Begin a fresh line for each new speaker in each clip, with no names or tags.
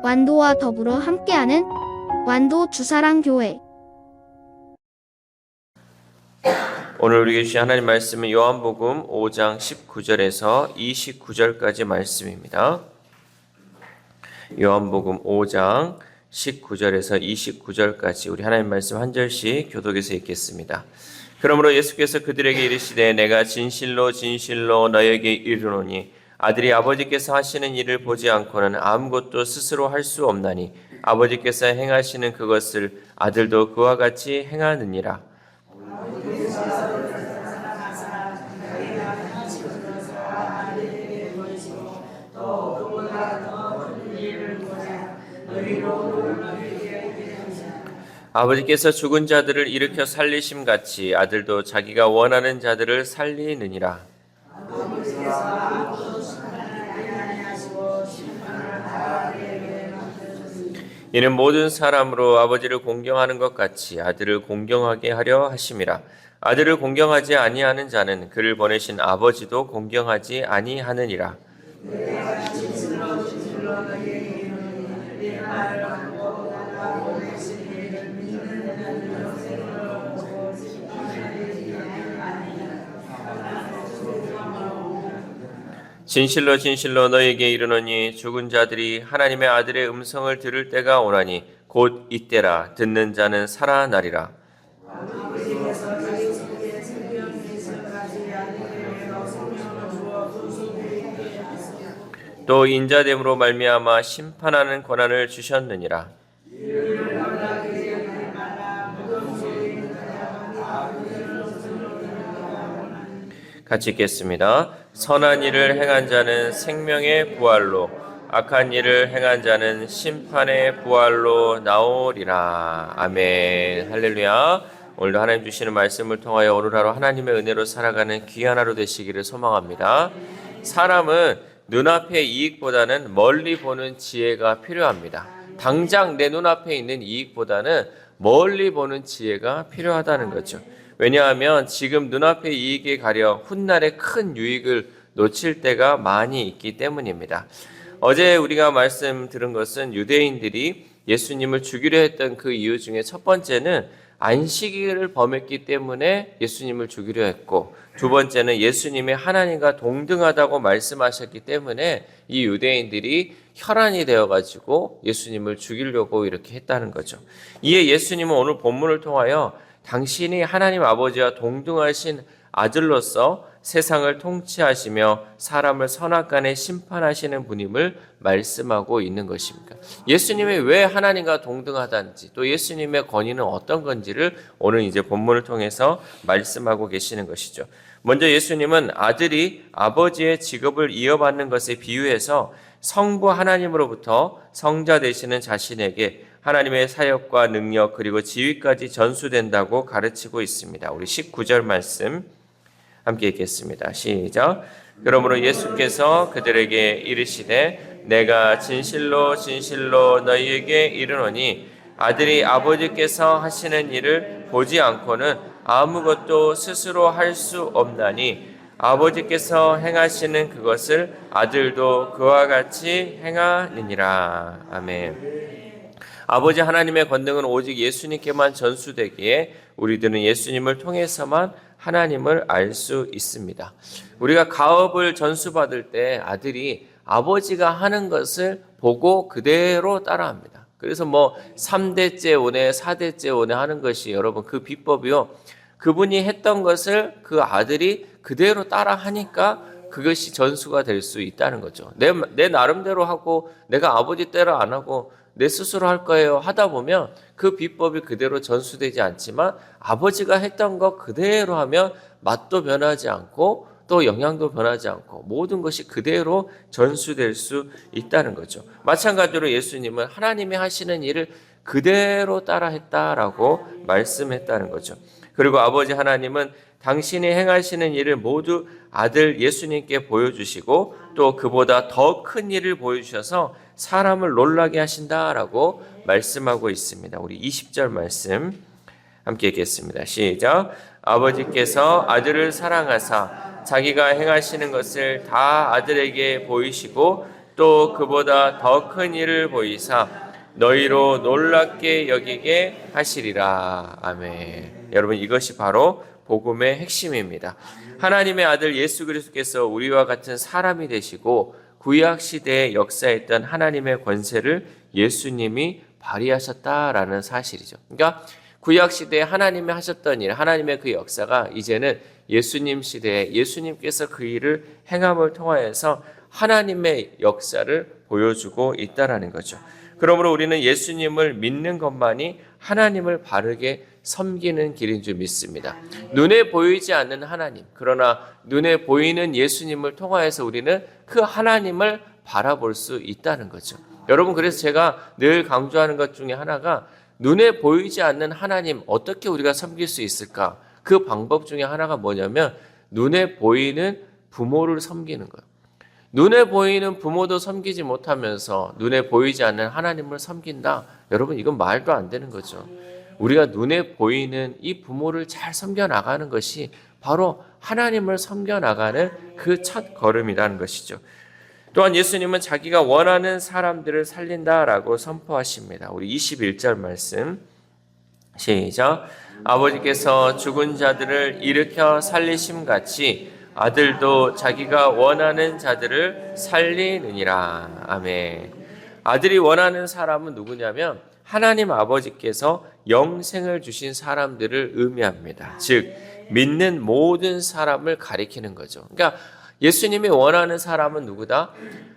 완도와 더불어 함께하는 완도 주사랑교회.
오늘 우리에게 주신 하나님 말씀은 요한복음 5장 19절에서 29절까지 말씀입니다. 요한복음 5장 19절에서 29절까지 우리 하나님 말씀 한 절씩 교독해서 읽겠습니다. 그러므로 예수께서 그들에게 이르시되 내가 진실로 진실로 너희에게 이르노니 아들이 아버지께서 하시는 일을 보지 않고는 아무것도 스스로 할 수 없나니 아버지께서 행하시는 그것을 아들도 그와 같이 행하느니라. 아버지께서 죽은 자들을 일으켜 살리심 같이 아들도 자기가 원하는 자들을 살리느니라. 이는 모든 사람으로 아버지를 공경하는 것 같이 아들을 공경하게 하려 하심이라. 아들을 공경하지 아니하는 자는 그를 보내신 아버지도 공경하지 아니하느니라. 진실로 진실로 너희에게 이르노니 죽은 자들이 하나님의 아들의 음성을 들을 때가 오나니 곧 이때라. 듣는 자는 살아나리라. 또 인자됨으로 말미암아 심판하는 권한을 주셨느니라. 같이 읽겠습니다. 선한 일을 행한 자는 생명의 부활로, 악한 일을 행한 자는 심판의 부활로 나오리라. 아멘. 할렐루야. 오늘도 하나님 주시는 말씀을 통하여 오늘 하루 하나님의 은혜로 살아가는 귀한 하루 되시기를 소망합니다. 사람은 눈앞의 이익보다는 멀리 보는 지혜가 필요합니다. 당장 내 눈앞에 있는 이익보다는 멀리 보는 지혜가 필요하다는 거죠. 왜냐하면 지금 눈앞의 이익에 가려 훗날의 큰 유익을 놓칠 때가 많이 있기 때문입니다. 어제 우리가 말씀 들은 것은 유대인들이 예수님을 죽이려 했던 그 이유 중에 첫 번째는 안식일을 범했기 때문에 예수님을 죽이려 했고, 두 번째는 예수님이 하나님과 동등하다고 말씀하셨기 때문에 이 유대인들이 혈안이 되어가지고 예수님을 죽이려고 이렇게 했다는 거죠. 이에 예수님은 오늘 본문을 통하여 당신이 하나님 아버지와 동등하신 아들로서 세상을 통치하시며 사람을 선악간에 심판하시는 분임을 말씀하고 있는 것입니다. 예수님이 왜 하나님과 동등하다는지, 또 예수님의 권위는 어떤 건지를 오늘 이제 본문을 통해서 말씀하고 계시는 것이죠. 먼저 예수님은 아들이 아버지의 직업을 이어받는 것에 비유해서 성부 하나님으로부터 성자 되시는 자신에게 하나님의 사역과 능력 그리고 지위까지 전수된다고 가르치고 있습니다. 우리 19절 말씀 함께 읽겠습니다. 시작. 그러므로 예수께서 그들에게 이르시되 내가 진실로 진실로 너희에게 이르노니 아들이 아버지께서 하시는 일을 보지 않고는 아무것도 스스로 할 수 없나니 아버지께서 행하시는 그것을 아들도 그와 같이 행하느니라. 아멘. 아버지 하나님의 권능은 오직 예수님께만 전수되기에 우리들은 예수님을 통해서만 하나님을 알 수 있습니다. 우리가 가업을 전수받을 때 아들이 아버지가 하는 것을 보고 그대로 따라합니다. 그래서 3대째 오네 4대째 오네 하는 것이 여러분 그 비법이요. 그분이 했던 것을 그 아들이 그대로 따라 하니까 그것이 전수가 될 수 있다는 거죠. 내 나름대로 하고 내가 아버지 대로 안 하고 내 스스로 할 거예요 하다 보면 그 비법이 그대로 전수되지 않지만 아버지가 했던 것 그대로 하면 맛도 변하지 않고 또 영양도 변하지 않고 모든 것이 그대로 전수될 수 있다는 거죠. 마찬가지로 예수님은 하나님이 하시는 일을 그대로 따라 했다라고 말씀했다는 거죠. 그리고 아버지 하나님은 당신이 행하시는 일을 모두 아들 예수님께 보여주시고 또 그보다 더 큰 일을 보여주셔서 사람을 놀라게 하신다라고 말씀하고 있습니다. 우리 20절 말씀 함께 읽겠습니다. 시작. 아버지께서 아들을 사랑하사 자기가 행하시는 것을 다 아들에게 보이시고 또 그보다 더 큰 일을 보이사 너희로 놀랍게 여기게 하시리라. 아멘. 여러분, 이것이 바로 복음의 핵심입니다. 하나님의 아들 예수 그리스도께서 우리와 같은 사람이 되시고 구약 시대에 역사했던 하나님의 권세를 예수님이 발휘하셨다라는 사실이죠. 그러니까 구약 시대에 하나님이 하셨던 일, 하나님의 그 역사가 이제는 예수님 시대에 예수님께서 그 일을 행함을 통하여서 하나님의 역사를 보여주고 있다라는 거죠. 그러므로 우리는 예수님을 믿는 것만이 하나님을 바르게 섬기는 길인 줄 믿습니다. 눈에 보이지 않는 하나님, 그러나 눈에 보이는 예수님을 통하여서 우리는 그 하나님을 바라볼 수 있다는 거죠. 여러분, 그래서 제가 늘 강조하는 것 중에 하나가 눈에 보이지 않는 하나님 어떻게 우리가 섬길 수 있을까? 그 방법 중에 하나가 뭐냐면 눈에 보이는 부모를 섬기는 거예요. 눈에 보이는 부모도 섬기지 못하면서 눈에 보이지 않는 하나님을 섬긴다? 여러분, 이건 말도 안 되는 거죠. 우리가 눈에 보이는 이 부모를 잘 섬겨나가는 것이 바로 하나님을 섬겨나가는 그 첫 걸음이라는 것이죠. 또한 예수님은 자기가 원하는 사람들을 살린다라고 선포하십니다. 우리 21절 말씀 시작. 아버지께서 죽은 자들을 일으켜 살리심같이 아들도 자기가 원하는 자들을 살리느니라. 아멘. 아들이 원하는 사람은 누구냐면 하나님 아버지께서 영생을 주신 사람들을 의미합니다. 즉 믿는 모든 사람을 가리키는 거죠. 그러니까 예수님이 원하는 사람은 누구다?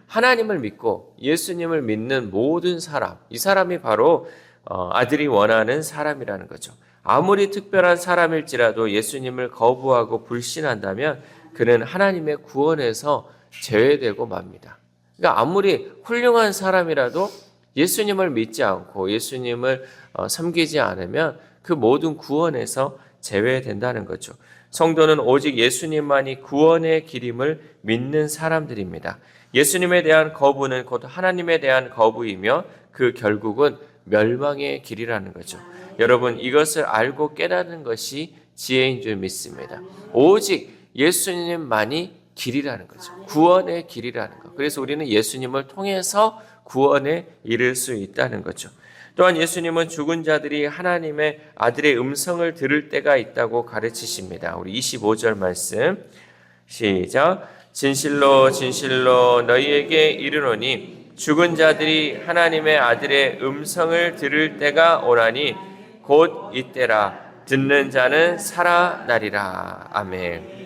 하나님을 믿고 예수님을 믿는 모든 사람, 이 사람이 바로 아들이 원하는 사람이라는 거죠. 아무리 특별한 사람일지라도 예수님을 거부하고 불신한다면 그는 하나님의 구원에서 제외되고 맙니다. 그러니까 아무리 훌륭한 사람이라도 예수님을 믿지 않고 예수님을 섬기지 않으면 그 모든 구원에서 제외된다는 거죠. 성도는 오직 예수님만이 구원의 길임을 믿는 사람들입니다. 예수님에 대한 거부는 곧 하나님에 대한 거부이며 그 결국은 멸망의 길이라는 거죠. 여러분, 이것을 알고 깨닫는 것이 지혜인 줄 믿습니다. 오직 예수님만이 길이라는 거죠. 구원의 길이라는 것. 그래서 우리는 예수님을 통해서 구원에 이를 수 있다는 거죠. 또한 예수님은 죽은 자들이 하나님의 아들의 음성을 들을 때가 있다고 가르치십니다. 우리 25절 말씀 시작. 진실로 진실로 너희에게 이르노니 죽은 자들이 하나님의 아들의 음성을 들을 때가 오나니 곧 이때라. 듣는 자는 살아나리라. 아멘.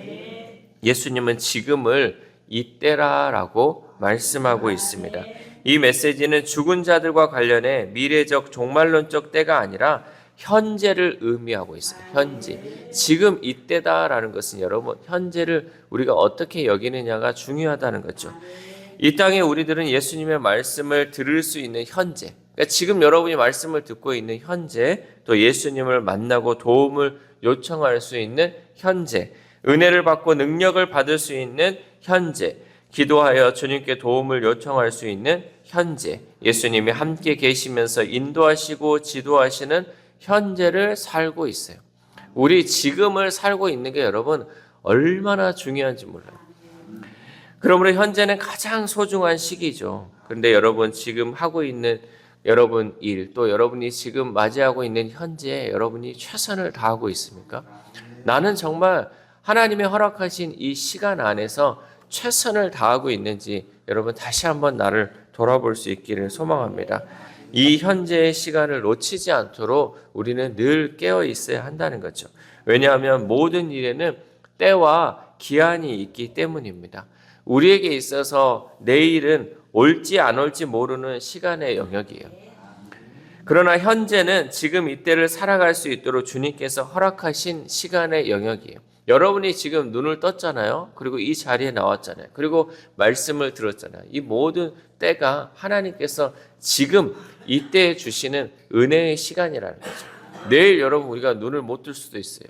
예수님은 지금을 이때라라고 말씀하고 있습니다. 이 메시지는 죽은 자들과 관련해 미래적 종말론적 때가 아니라 현재를 의미하고 있어요. 현재. 지금 이때다라는 것은 여러분, 현재를 우리가 어떻게 여기느냐가 중요하다는 거죠. 이 땅에 우리들은 예수님의 말씀을 들을 수 있는 현재, 그러니까 지금 여러분이 말씀을 듣고 있는 현재, 또 예수님을 만나고 도움을 요청할 수 있는 현재, 은혜를 받고 능력을 받을 수 있는 현재, 기도하여 주님께 도움을 요청할 수 있는 현재, 예수님이 함께 계시면서 인도하시고 지도하시는 현재를 살고 있어요. 우리 지금을 살고 있는 게 여러분 얼마나 중요한지 몰라요. 그러므로 현재는 가장 소중한 시기죠. 그런데 여러분 지금 하고 있는 여러분 일, 또 여러분이 지금 맞이하고 있는 현재에 여러분이 최선을 다하고 있습니까? 나는 정말 하나님의 허락하신 이 시간 안에서 최선을 다하고 있는지 여러분 다시 한번 나를 돌아볼 수 있기를 소망합니다. 이 현재의 시간을 놓치지 않도록 우리는 늘 깨어 있어야 한다는 거죠. 왜냐하면 모든 일에는 때와 기한이 있기 때문입니다. 우리에게 있어서 내일은 올지 안 올지 모르는 시간의 영역이에요. 그러나 현재는 지금 이때를 살아갈 수 있도록 주님께서 허락하신 시간의 영역이에요. 여러분이 지금 눈을 떴잖아요. 그리고 이 자리에 나왔잖아요. 그리고 말씀을 들었잖아요. 이 모든 때가 하나님께서 지금 이때에 주시는 은혜의 시간이라는 거죠. 내일 여러분 우리가 눈을 못 뜰 수도 있어요.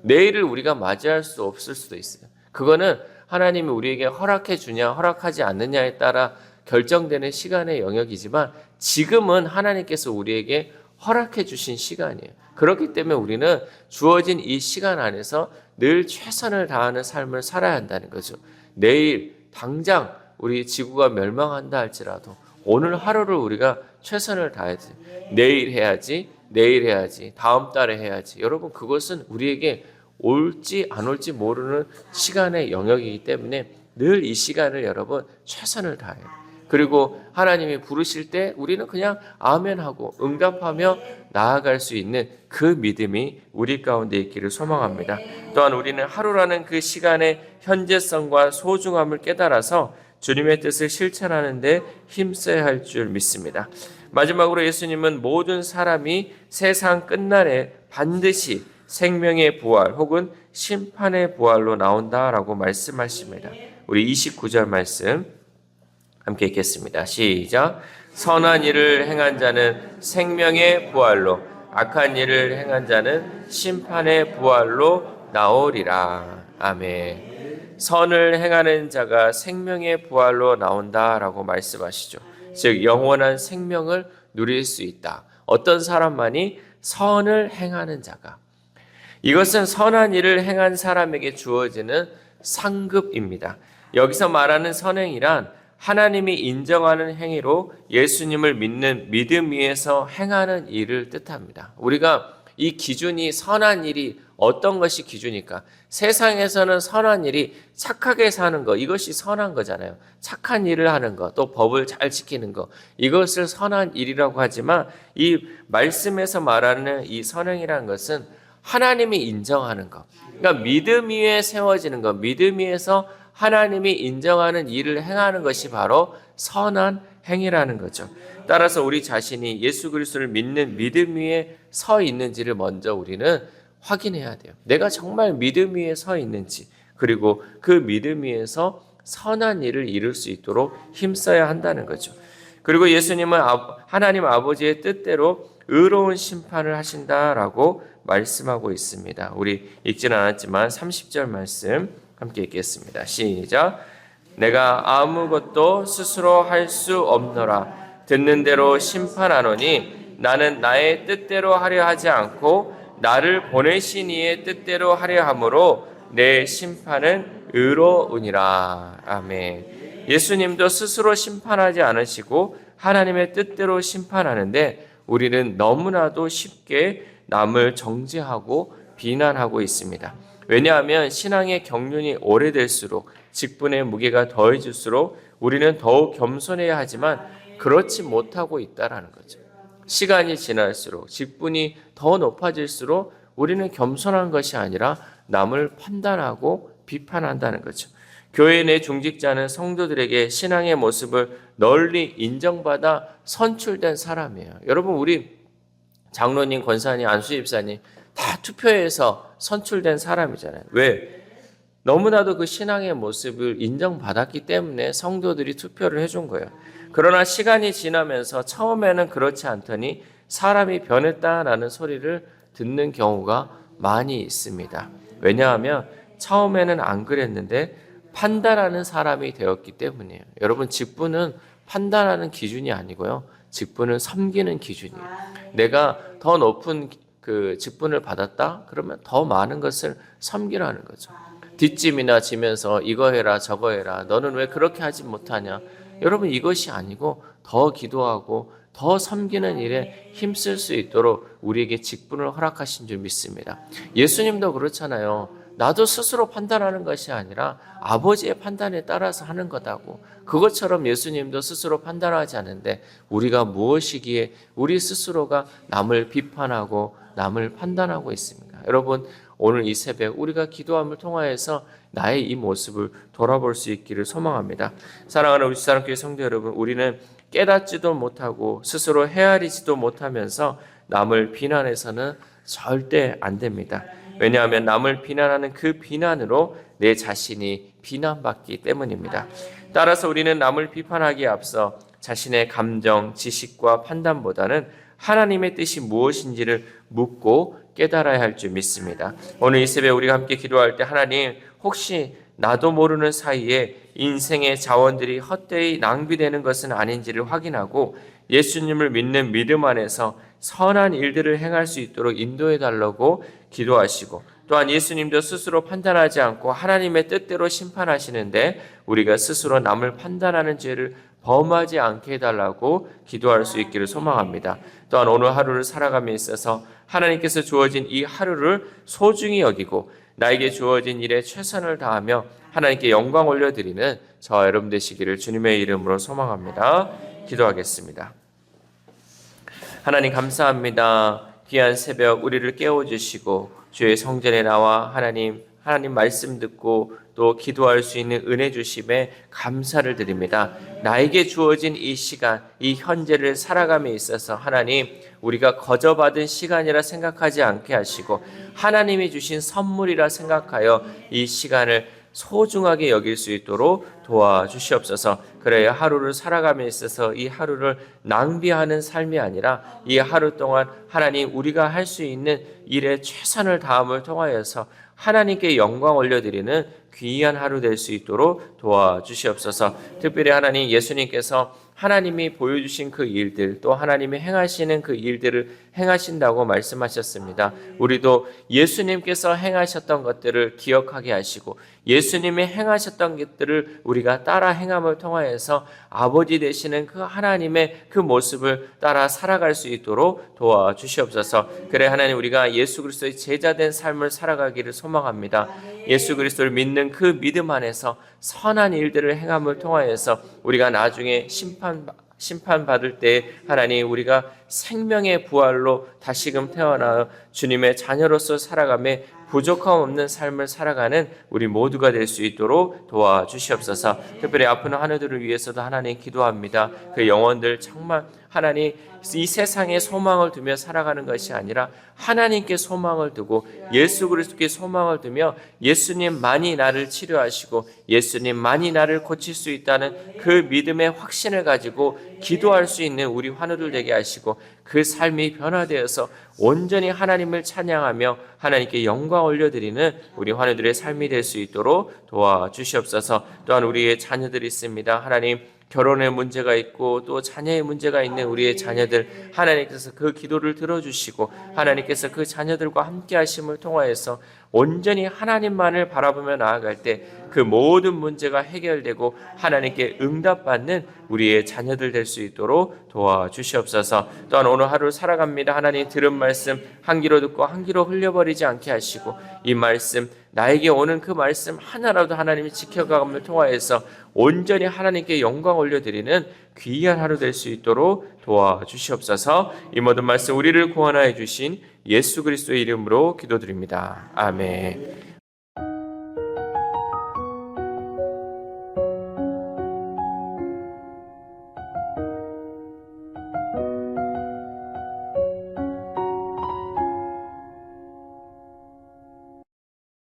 내일을 우리가 맞이할 수 없을 수도 있어요. 그거는 하나님이 우리에게 허락해 주냐 허락하지 않느냐에 따라 결정되는 시간의 영역이지만 지금은 하나님께서 우리에게 허락해 주신 시간이에요. 그렇기 때문에 우리는 주어진 이 시간 안에서 늘 최선을 다하는 삶을 살아야 한다는 거죠. 내일 당장 우리 지구가 멸망한다 할지라도 오늘 하루를 우리가 최선을 다해야지. 내일 해야지, 다음 달에 해야지. 여러분, 그것은 우리에게 올지 안 올지 모르는 시간의 영역이기 때문에 늘 이 시간을 여러분 최선을 다해요. 그리고 하나님이 부르실 때 우리는 그냥 아멘하고 응답하며 나아갈 수 있는 그 믿음이 우리 가운데 있기를 소망합니다. 또한 우리는 하루라는 그 시간의 현재성과 소중함을 깨달아서 주님의 뜻을 실천하는 데 힘써야 할 줄 믿습니다. 마지막으로 예수님은 모든 사람이 세상 끝날에 반드시 생명의 부활 혹은 심판의 부활로 나온다라고 말씀하십니다. 우리 29절 말씀 함께 읽겠습니다. 시작. 선한 일을 행한 자는 생명의 부활로, 악한 일을 행한 자는 심판의 부활로 나오리라. 아멘. 선을 행하는 자가 생명의 부활로 나온다라고 말씀하시죠. 즉 영원한 생명을 누릴 수 있다. 어떤 사람만이 선을 행하는 자가. 이것은 선한 일을 행한 사람에게 주어지는 상급입니다. 여기서 말하는 선행이란 하나님이 인정하는 행위로 예수님을 믿는 믿음 위에서 행하는 일을 뜻합니다. 우리가 이 기준이 선한 일이 어떤 것이 기준일까? 세상에서는 선한 일이 착하게 사는 것, 이것이 선한 거잖아요. 착한 일을 하는 것, 또 법을 잘 지키는 것, 이것을 선한 일이라고 하지만 이 말씀에서 말하는 이 선행이라는 것은 하나님이 인정하는 것, 그러니까 믿음 위에 세워지는 것, 믿음 위에서 하나님이 인정하는 일을 행하는 것이 바로 선한 행위라는 거죠. 따라서 우리 자신이 예수 그리스도를 믿는 믿음 위에 서 있는지를 먼저 우리는 확인해야 돼요. 내가 정말 믿음 위에 서 있는지, 그리고 그 믿음 위에서 선한 일을 이룰 수 있도록 힘써야 한다는 거죠. 그리고 예수님은 하나님 아버지의 뜻대로 의로운 심판을 하신다라고 말씀하고 있습니다. 우리 읽지는 않았지만 30절 말씀 함께 읽겠습니다. 시작. 내가 아무것도 스스로 할 수 없노라. 듣는 대로 심판하노니 나는 나의 뜻대로 하려 하지 않고 나를 보내신 이의 뜻대로 하려 함으로 내 심판은 의로우니라. 아멘. 예수님도 스스로 심판하지 않으시고 하나님의 뜻대로 심판하는데 우리는 너무나도 쉽게 남을 정죄하고 비난하고 있습니다. 왜냐하면 신앙의 경륜이 오래될수록 직분의 무게가 더해질수록 우리는 더욱 겸손해야 하지만 그렇지 못하고 있다라는 거죠. 시간이 지날수록 직분이 더 높아질수록 우리는 겸손한 것이 아니라 남을 판단하고 비판한다는 거죠. 교회 내 중직자는 성도들에게 신앙의 모습을 널리 인정받아 선출된 사람이에요. 여러분, 우리 장로님, 권사님, 안수집사님 다 투표해서 선출된 사람이잖아요. 왜? 너무나도 그 신앙의 모습을 인정받았기 때문에 성도들이 투표를 해준 거예요. 그러나 시간이 지나면서 처음에는 그렇지 않더니 사람이 변했다라는 소리를 듣는 경우가 많이 있습니다. 왜냐하면 처음에는 안 그랬는데 판단하는 사람이 되었기 때문이에요. 여러분, 직분은 판단하는 기준이 아니고요. 직분은 섬기는 기준이에요. 내가 더 높은 그 직분을 받았다? 그러면 더 많은 것을 섬기라는 거죠. 뒷짐이나 지면서 이거 해라 저거 해라, 너는 왜 그렇게 하지 못하냐. 여러분, 이것이 아니고 더 기도하고 더 섬기는 일에 힘쓸 수 있도록 우리에게 직분을 허락하신 줄 믿습니다. 예수님도 그렇잖아요. 나도 스스로 판단하는 것이 아니라 아버지의 판단에 따라서 하는 거다고. 그것처럼 예수님도 스스로 판단하지 않는데 우리가 무엇이기에 우리 스스로가 남을 비판하고 남을 판단하고 있습니까? 여러분, 오늘 이 새벽 우리가 기도함을 통하여서 나의 이 모습을 돌아볼 수 있기를 소망합니다. 사랑하는 우리 사랑교회 성도 여러분, 우리는 깨닫지도 못하고 스스로 헤아리지도 못하면서 남을 비난해서는 절대 안 됩니다. 왜냐하면 남을 비난하는 그 비난으로 내 자신이 비난받기 때문입니다. 따라서 우리는 남을 비판하기에 앞서 자신의 감정, 지식과 판단보다는 하나님의 뜻이 무엇인지를 묻고 깨달아야 할 줄 믿습니다. 오늘 이 새벽 우리가 함께 기도할 때 하나님, 혹시 나도 모르는 사이에 인생의 자원들이 헛되이 낭비되는 것은 아닌지를 확인하고 예수님을 믿는 믿음 안에서 선한 일들을 행할 수 있도록 인도해 달라고 기도하시고, 또한 예수님도 스스로 판단하지 않고 하나님의 뜻대로 심판하시는데 우리가 스스로 남을 판단하는 죄를 범하지 않게 해달라고 기도할 수 있기를 소망합니다. 또한 오늘 하루를 살아감에 있어서 하나님께서 주어진 이 하루를 소중히 여기고 나에게 주어진 일에 최선을 다하며 하나님께 영광 올려드리는 저와 여러분 되시기를 주님의 이름으로 소망합니다. 기도하겠습니다. 하나님 감사합니다. 귀한 새벽 우리를 깨워주시고 주의 성전에 나와 하나님 말씀 듣고 또 기도할 수 있는 은혜 주심에 감사를 드립니다. 나에게 주어진 이 시간, 이 현재를 살아감에 있어서 하나님 우리가 거저받은 시간이라 생각하지 않게 하시고 하나님이 주신 선물이라 생각하여 이 시간을 소중하게 여길 수 있도록 도와주시옵소서. 그래야 하루를 살아감에 있어서 이 하루를 낭비하는 삶이 아니라 이 하루 동안 하나님 우리가 할 수 있는 일에 최선을 다함을 통하여서 하나님께 영광 올려드리는 귀한 하루 될 수 있도록 도와주시옵소서. 특별히 하나님 예수님께서 하나님이 보여주신 그 일들 또 하나님이 행하시는 그 일들을 행하신다고 말씀하셨습니다. 우리도 예수님께서 행하셨던 것들을 기억하게 하시고 예수님이 행하셨던 것들을 우리가 따라 행함을 통하여서 아버지 되시는 그 하나님의 그 모습을 따라 살아갈 수 있도록 도와주시옵소서. 그래 하나님 우리가 예수 그리스도의 제자된 삶을 살아가기를 소망합니다. 예수 그리스도를 믿는 그 믿음 안에서 선한 일들을 행함을 통하여서 우리가 나중에 심판받을 때 하나님 우리가 생명의 부활로 다시금 태어나 주님의 자녀로서 살아가며 부족함 없는 삶을 살아가는 우리 모두가 될 수 있도록 도와주시옵소서. 특별히 아픈 하늘들을 위해서도 하나님 기도합니다. 그 영혼들 정말 하나님 이 세상에 소망을 두며 살아가는 것이 아니라 하나님께 소망을 두고 예수 그리스도께 소망을 두며 예수님만이 나를 치료하시고 예수님만이 나를 고칠 수 있다는 그 믿음의 확신을 가지고 기도할 수 있는 우리 환우들 되게 하시고 그 삶이 변화되어서 온전히 하나님을 찬양하며 하나님께 영광 올려드리는 우리 환우들의 삶이 될 수 있도록 도와주시옵소서. 또한 우리의 자녀들이 있습니다. 하나님 결혼의 문제가 있고 또 자녀의 문제가 있는 우리의 자녀들 하나님께서 그 기도를 들어주시고 하나님께서 그 자녀들과 함께 하심을 통하여서 온전히 하나님만을 바라보며 나아갈 때 그 모든 문제가 해결되고 하나님께 응답받는 우리의 자녀들 될 수 있도록 도와주시옵소서. 또한 오늘 하루 살아갑니다. 하나님 들은 말씀 한 귀로 듣고 한 귀로 흘려버리지 않게 하시고 이 말씀 나에게 오는 그 말씀 하나라도 하나님이 지켜감을 통하여서 온전히 하나님께 영광 올려드리는 귀한 하루 될 수 있도록 도와주시옵소서. 이 모든 말씀 우리를 구원하여 주신 예수 그리스도의 이름으로 기도드립니다. 아멘.